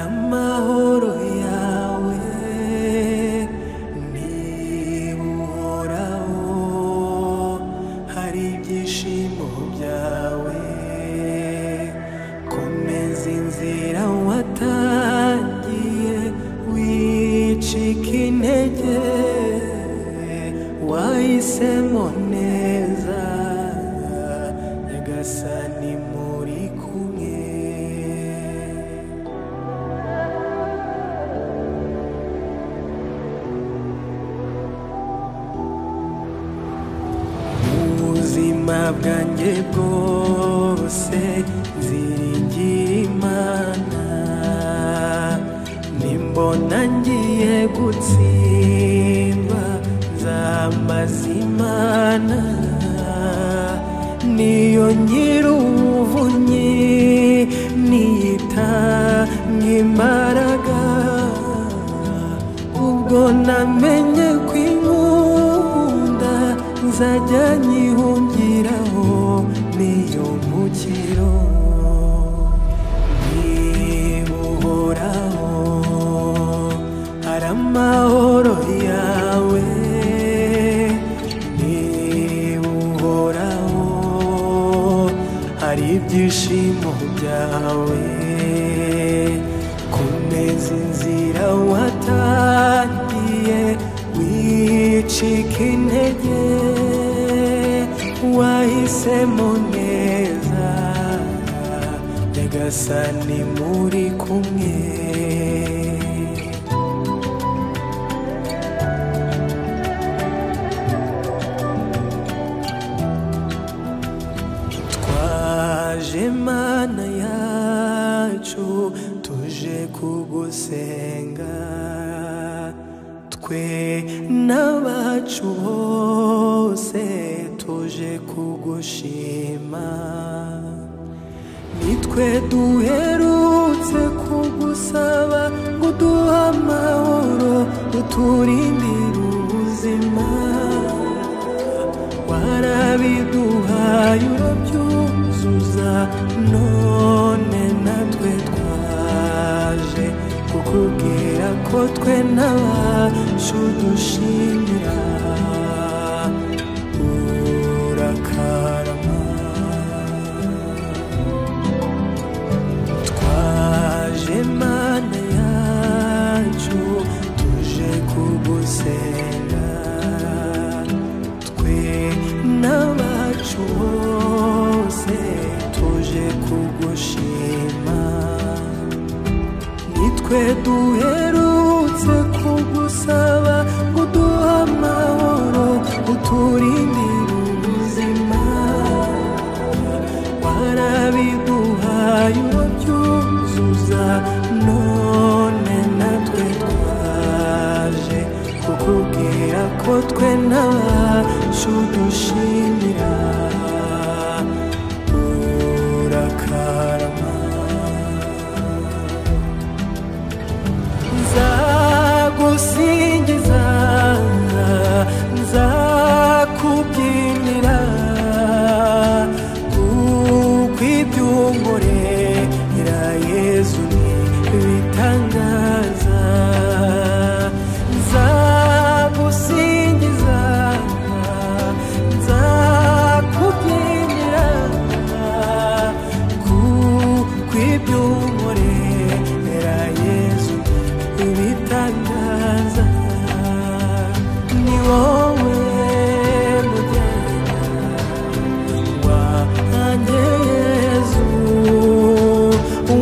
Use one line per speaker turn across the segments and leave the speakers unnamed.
amahoro yawe niba uhoraho, hari ibyishimo byawe. Komeza inzira watangiye, wicika intege, wahisemo neza, nyagasani muri kumwe. Ubuzima bwanjye bwose nziringiye Imana, nimbona ngiye gutsindwa nzambaza Imana. Niyo nyir'ubuvunyi niyitanga imbaraga, ubwo namenye ko inkunda nzajya nyihungiraho, niyo mukiro. Niba uhoraho, hari amahoro yawe. Niba uhoraho, hari ibyishimo byawe. Komeza inzira watangiye, wicika intege, wahisemo neza, nyagasani muri kumwe. Twaje Mana yacu, tuje kugusenga, twe n'abacu bose tuje kugushima. Nitwe duherutse kugusaba ngo uduhe amahoro, uturindire ubuzima. Warabiduhaye urabyuzuza, none natwe twaje kukubwira ko twe n'abacu dushimira. Urakarama. Twaje Mana yacu, tuje kugusenga, twe n'abacu bose tuje kugushima. Nitwe duherutse kugusaba ngo uduhe amahoro, uturindire ubuzima. Warabiduhaye urabyuzuza, none natwe twaje kukubwira ko twe n'abacu dushimira. Urakarama. Nzagusingiza, nzakubyinira, kuko ibyo unkorera Yezu ni ibitangaza. Nzagusingiza, nzakubyinira, kuko ibyo unkorera Yezu ni ibitangaza. Ni wowe mugenda wanjye Yezu,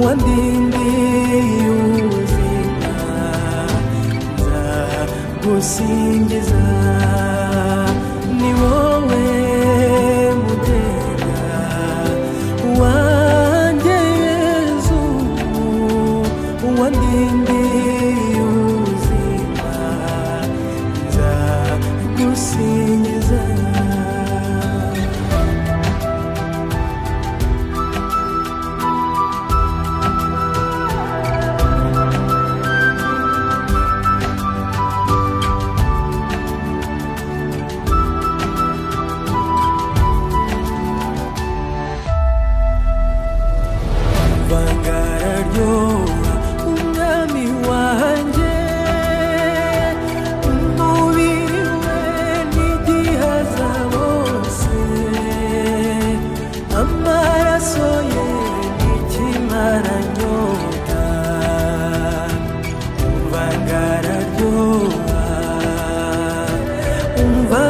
wandindiye ubuzima. Nzagusingiza, ni wowe mugenda wanjye Yezu, wandindiye ubuzima. Nzagusingiza.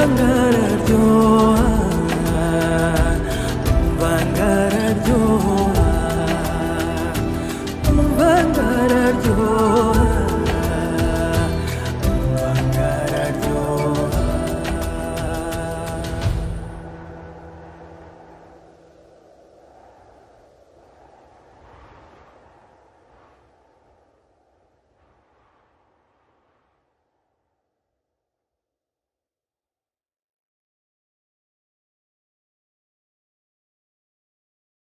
ibanga araryoha